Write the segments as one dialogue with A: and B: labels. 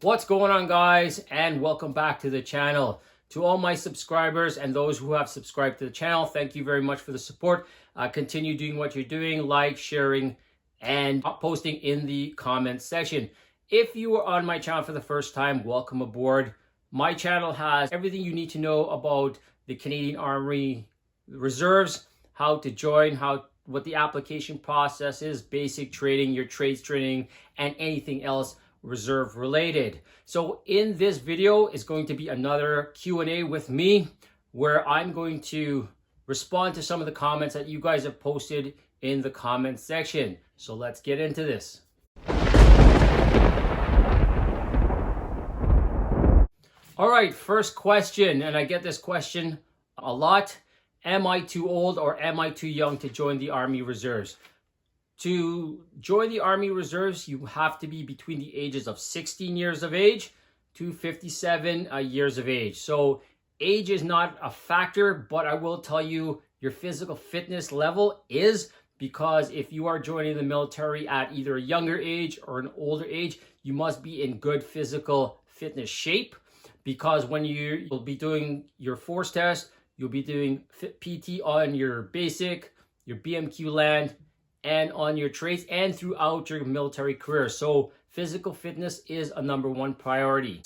A: What's going on, guys, and welcome back to the channel. To all my subscribers and those who have subscribed to the channel, thank you very much for the support. Continue doing what you're doing, like, sharing, and posting in the comments section. If you are on my channel for the first time, welcome aboard. My channel has everything you need to know about the Canadian Army Reserves, how to join, what the application process is, basic training, your trades training, and anything else reserve related. So in this video is going to be another Q&A with me, where I'm going to respond to some of the comments that you guys have posted in the comment section. So let's get into this. All right, first question, and I get this question a lot. Am I too old or am I too young to join the Army Reserves? To join the Army Reserves, you have to be between the ages of 16 years of age to 57 years of age. So age is not a factor, but I will tell you your physical fitness level is, because if you are joining the military at either a younger age or an older age, you must be in good physical fitness shape, because when you'll be doing your force test, you'll be doing PT on your basic, your BMQ land, and on your trades and throughout your military career. So physical fitness is a #1 priority.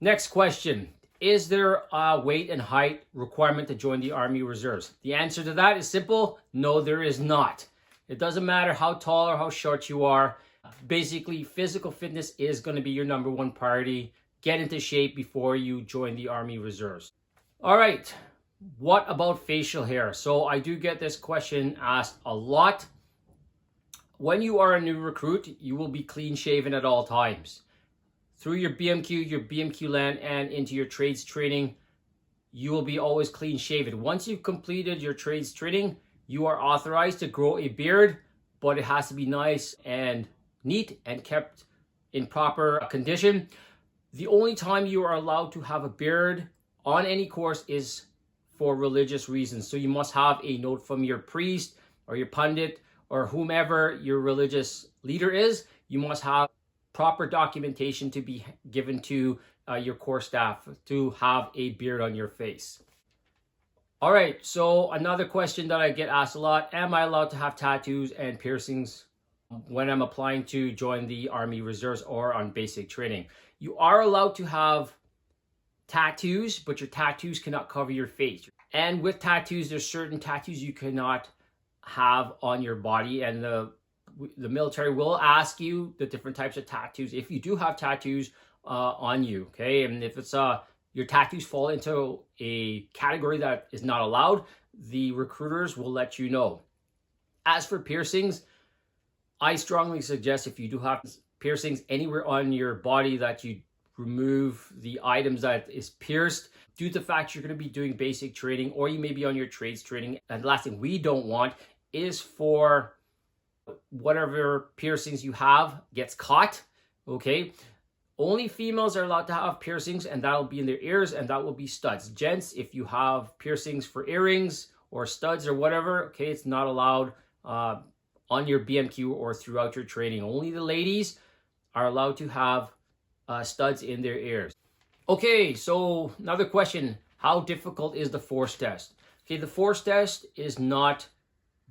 A: Next question. Is there a weight and height requirement to join the Army Reserves? The answer to that is simple. No, there is not. It doesn't matter how tall or how short you are. Basically, physical fitness is going to be your #1 priority. Get into shape before you join the Army Reserves. All right. What about facial hair? So I do get this question asked a lot. When you are a new recruit, you will be clean shaven at all times. Through your BMQ land, and into your trades training, you will be always clean shaven. Once you've completed your trades training, you are authorized to grow a beard, but it has to be nice and neat and kept in proper condition. The only time you are allowed to have a beard on any course is for religious reasons. So you must have a note from your priest or your pundit or whomever your religious leader is. You must have proper documentation to be given to your core staff to have a beard on your face. All right, so another question that I get asked a lot: am I allowed to have tattoos and piercings when I'm applying to join the Army Reserves or on basic training? You are allowed to have tattoos, but your tattoos cannot cover your face. And with tattoos, there's certain tattoos you cannot have on your body, and the military will ask you the different types of tattoos if you do have tattoos on you, okay? And if it's your tattoos fall into a category that is not allowed, the recruiters will let you know. As for piercings, I strongly suggest, if you do have piercings anywhere on your body, that you remove the items that is pierced, due to the fact you're going to be doing basic training, or you may be on your trades training. And the last thing we don't want is for whatever piercings you have gets caught, okay? Only females are allowed to have piercings, and that'll be in their ears, and that will be studs. Gents, if you have piercings for earrings or studs or whatever, okay, it's not allowed on your BMQ or throughout your training. Only the ladies are allowed to have studs in their ears. Okay, so another question: how difficult is the force test? Okay, the force test is not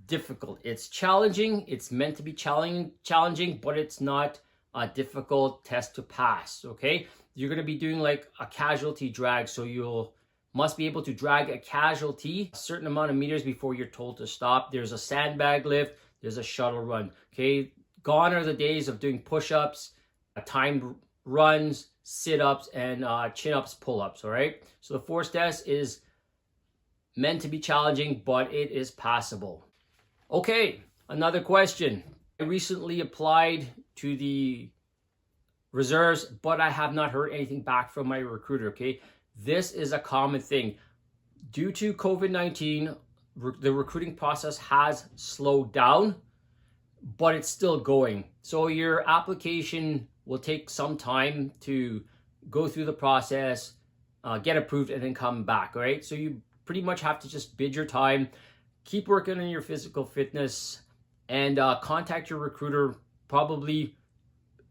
A: difficult. It's challenging. It's meant to be challenging, but it's not a difficult test to pass, okay? You're going to be doing like a casualty drag, so must be able to drag a casualty a certain amount of meters before you're told to stop. There's a sandbag lift, there's a shuttle run, okay? Gone are the days of doing push-ups, timed runs, sit-ups, and chin-ups, pull-ups, all right? So the force test is meant to be challenging, but it is passable. Okay, another question. I recently applied to the reserves, but I have not heard anything back from my recruiter, okay? This is a common thing. Due to COVID-19, the recruiting process has slowed down, but it's still going. So your application will take some time to go through the process, get approved, and then come back, all right? So you pretty much have to just bid your time, keep working on your physical fitness, and contact your recruiter probably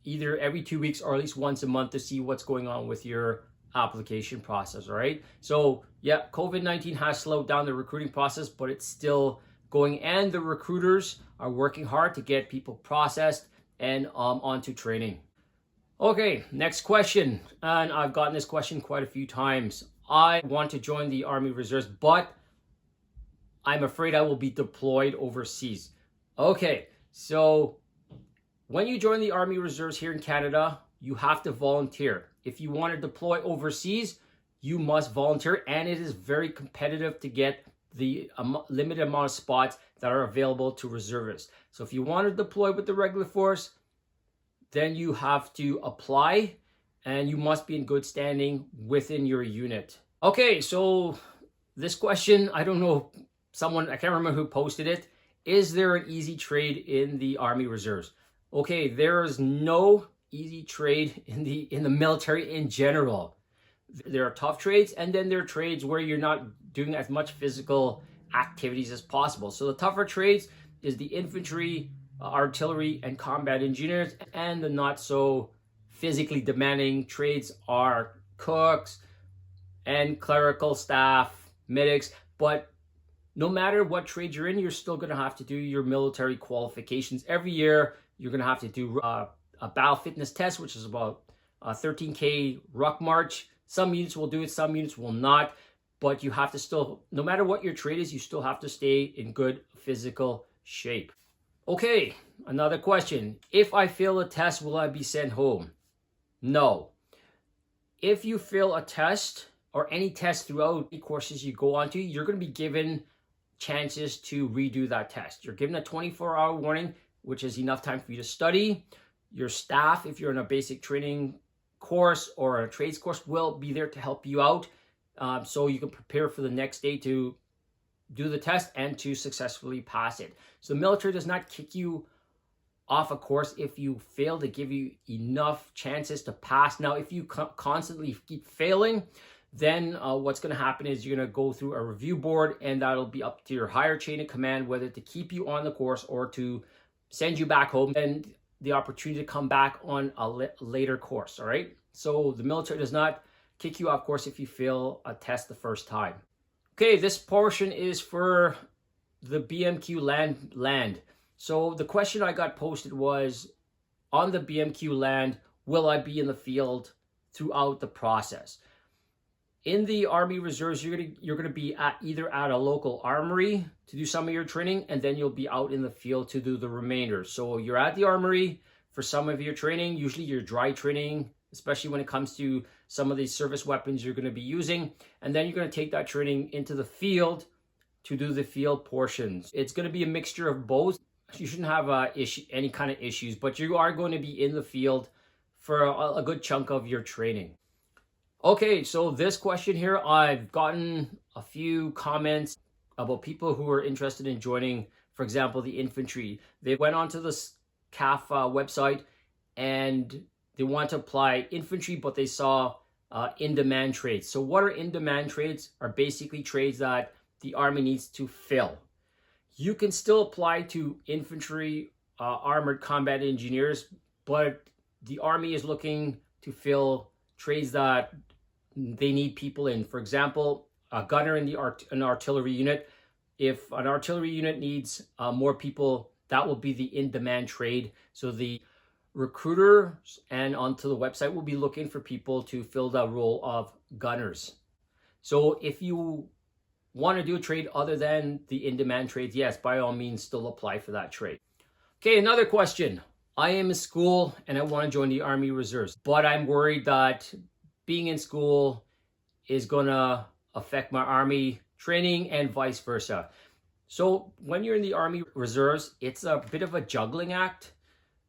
A: either every 2 weeks or at least once a month to see what's going on with your application process, all right? So yeah, COVID-19 has slowed down the recruiting process, but it's still going, and the recruiters are working hard to get people processed and onto training. Okay, next question, and I've gotten this question quite a few times. I want to join the Army Reserves, but I'm afraid I will be deployed overseas. Okay, so when you join the Army Reserves here in Canada, you have to volunteer. If you want to deploy overseas, you must volunteer, and it is very competitive to get the limited amount of spots that are available to reservists. So if you want to deploy with the regular force, then you have to apply, and you must be in good standing within your unit. Okay, so this question, I don't know, I can't remember who posted it. Is there an easy trade in the Army Reserves? Okay, there is no easy trade in the military in general. There are tough trades, and then there are trades where you're not doing as much physical activities as possible. So the tougher trades is the infantry, artillery, and combat engineers, and the not so physically demanding trades are cooks and clerical staff, medics. But no matter what trade you're in, you're still going to have to do your military qualifications. Every year, you're going to have to do a battle fitness test, which is about 13K ruck march. Some units will do it, some units will not. But you have to still, no matter what your trade is, you still have to stay in good physical shape. Okay, another question. If I fail a test, will I be sent home? No. If you fail a test or any test throughout the courses you go on to, you're going to be given chances to redo that test. You're given a 24-hour warning, which is enough time for you to study. Your staff, if you're in a basic training course or a trades course, will be there to help you out, so you can prepare for the next day to do the test and to successfully pass it. So the military does not kick you off a course if you fail, to give you enough chances to pass. Now, if you constantly keep failing, then what's going to happen is you're going to go through a review board, and that'll be up to your higher chain of command whether to keep you on the course or to send you back home, and the opportunity to come back on a later course, all right? So the military does not kick you off course if you fail a test the first time. Okay, this portion is for the BMQ land. So the question I got posted was, on the BMQ land, will I be in the field throughout the process? In the Army Reserves, you're gonna be either at a local armory to do some of your training, and then you'll be out in the field to do the remainder. So you're at the armory for some of your training, usually your dry training, especially when it comes to some of these service weapons you're gonna be using. And then you're gonna take that training into the field to do the field portions. It's gonna be a mixture of both. You shouldn't have any kind of issues, but you are going to be in the field for a good chunk of your training. Okay, so this question here, I've gotten a few comments about people who are interested in joining, for example, the infantry. They went onto the CAF website and they want to apply infantry, but they saw in-demand trades. So what are in-demand trades? Are basically trades that the Army needs to fill. You can still apply to infantry, armored combat engineers, but the Army is looking to fill trades that they need people in. For example, a gunner in an artillery unit. If an artillery unit needs more people, that will be the in-demand trade. So the recruiters and onto the website will be looking for people to fill the role of gunners. So if you want to do a trade other than the in-demand trades, yes, by all means, still apply for that trade. Okay, another question. I am in school and I want to join the Army Reserves, but I'm worried that being in school is going to affect my Army training and vice versa. So when you're in the Army Reserves, it's a bit of a juggling act.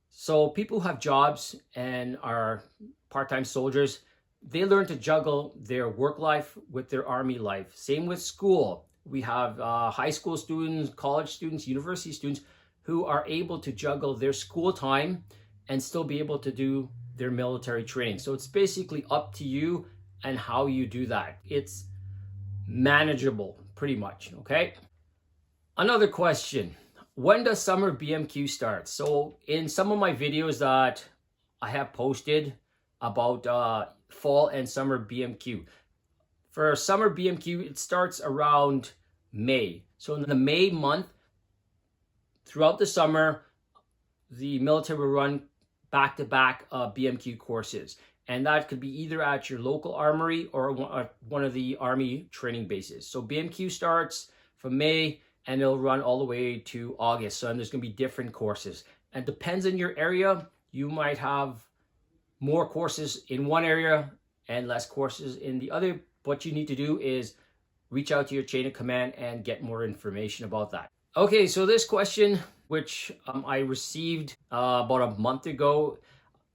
A: So people who have jobs and are part-time soldiers, they learn to juggle their work life with their Army life. Same with school. We have high school students, college students, university students who are able to juggle their school time and still be able to do their military training. So it's basically up to you and how you do that. It's manageable, pretty much, okay? Another question. When does summer BMQ start? So in some of my videos that I have posted about fall and summer BMQ. For summer BMQ, it starts around May. So in the May month, throughout the summer, the military will run back-to-back BMQ courses. And that could be either at your local armory or one of the Army training bases. So BMQ starts from May and it'll run all the way to August. So there's going to be different courses. And depends on your area, you might have more courses in one area and less courses in the other. What you need to do is reach out to your chain of command and get more information about that. Okay, so this question, which I received about a month ago,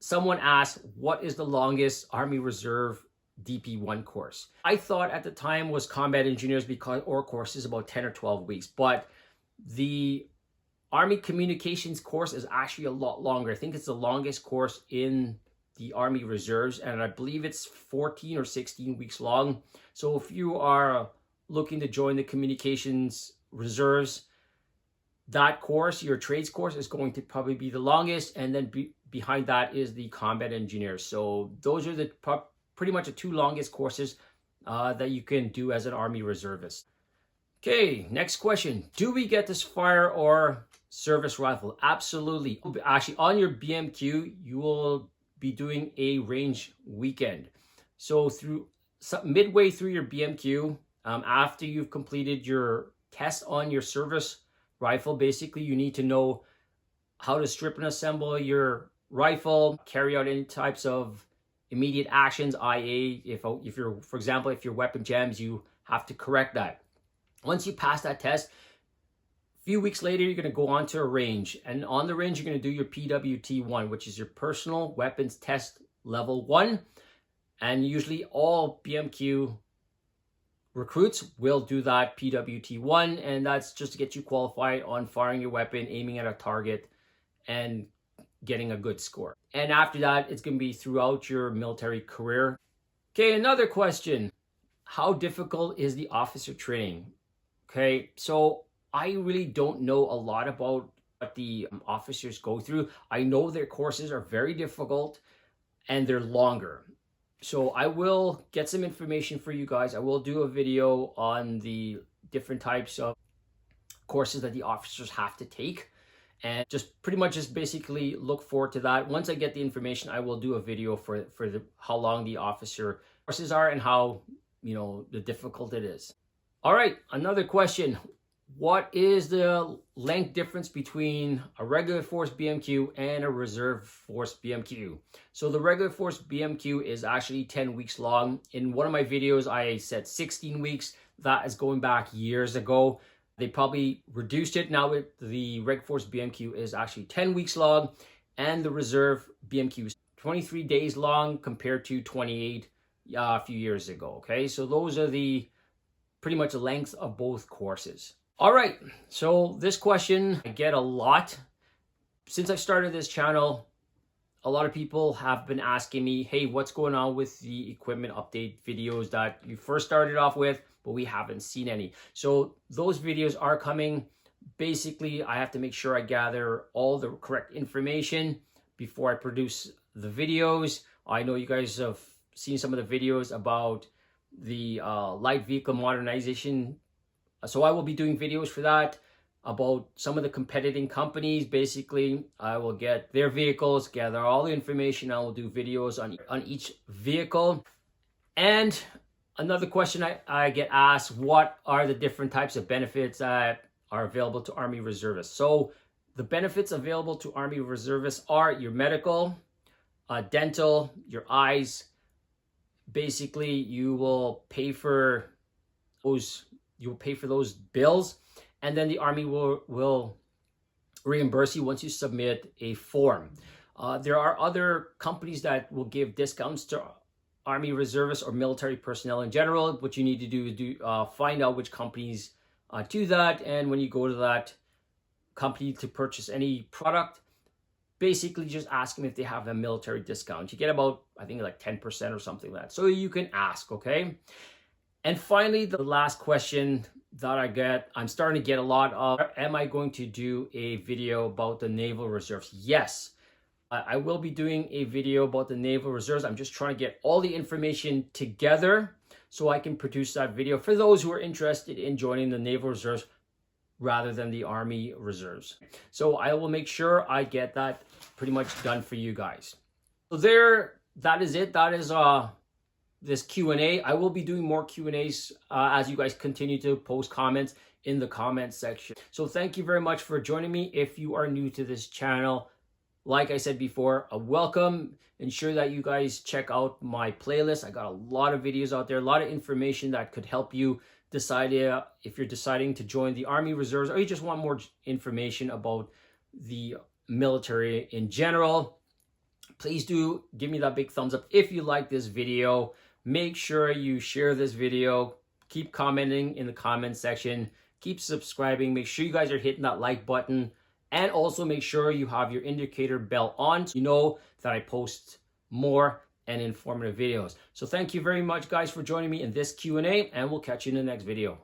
A: someone asked, what is the longest Army Reserve DP1 course? I thought at the time was combat engineers because our course is about 10 or 12 weeks, but the Army communications course is actually a lot longer. I think it's the longest course in the Army Reserves, and I believe it's 14 or 16 weeks long. So if you are looking to join the communications reserves, that course, your trades course, is going to probably be the longest, and then behind that is the combat engineers. So those are the pretty much the two longest courses that you can do as an Army reservist. Okay, next question. Do we get this fire or service rifle? Absolutely. Actually, on your BMQ, you will be doing a range weekend. So midway through your BMQ, after you've completed your test on your service rifle, basically you need to know how to strip and assemble your rifle, carry out any types of immediate actions, i.e. if you're, for example, if your weapon jams, you have to correct that. Once you pass that test, a few weeks later, you're going to go on to a range. And on the range, you're going to do your PWT1, which is your Personal Weapons Test Level 1. And usually all BMQ recruits will do that PWT1, and that's just to get you qualified on firing your weapon, aiming at a target, and getting a good score. And after that, it's going to be throughout your military career. Okay, another question. How difficult is the officer training? Okay, so I really don't know a lot about what the officers go through. I know their courses are very difficult and they're longer. So I will get some information for you guys. I will do a video on the different types of courses that the officers have to take, and just pretty much just basically look forward to that. Once I get the information, I will do a video for how long the officer courses are and how, the difficult it is. All right, another question. What is the length difference between a regular force BMQ and a reserve force BMQ? So the regular force BMQ is actually 10 weeks long. In one of my videos, I said 16 weeks. That is going back years ago. They probably reduced it. Now the Reg Force BMQ is actually 10 weeks long, and the reserve BMQ is 23 days long compared to 28 a few years ago. Okay, so those are the pretty much the length of both courses. All right, so this question I get a lot. Since I started this channel, a lot of people have been asking me, hey, what's going on with the equipment update videos that you first started off with, but we haven't seen any. So those videos are coming. Basically, I have to make sure I gather all the correct information before I produce the videos. I know you guys have seen some of the videos about the light vehicle modernization. So I will be doing videos for that, about some of the competing companies. Basically, I will get their vehicles, gather all the information. I will do videos on each vehicle. And another question I get asked, what are the different types of benefits that are available to Army Reservists? So the benefits available to Army Reservists are your medical, dental, your eyes. Basically, you will pay for those bills, and then the Army will reimburse you once you submit a form. There are other companies that will give discounts to Army Reservists or military personnel in general. What you need to do is find out which companies do that, and when you go to that company to purchase any product, basically just ask them if they have a military discount. You get about, I think, like 10% or something like that. So you can ask, okay? And finally, the last question that I get, I'm starting to get a lot of, am I going to do a video about the Naval Reserves? Yes, I will be doing a video about the Naval Reserves. I'm just trying to get all the information together so I can produce that video for those who are interested in joining the Naval Reserves rather than the Army Reserves. So I will make sure I get that pretty much done for you guys. So that is it. That is this Q&A. I will be doing more Q&As as you guys continue to post comments in the comment section. So thank you very much for joining me. If you are new to this channel, like I said before, a welcome. Ensure that you guys check out my playlist. I got a lot of videos out there, a lot of information that could help you decide if you're deciding to join the Army Reserves or you just want more information about the military in general. Please do give me that big thumbs up if you like this video. Make sure you share this video. Keep commenting in the comment section. Keep subscribing. Make sure you guys are hitting that like button. And also make sure you have your indicator bell on so you know that I post more and informative videos. So thank you very much, guys, for joining me in this Q&A, and we'll catch you in the next video.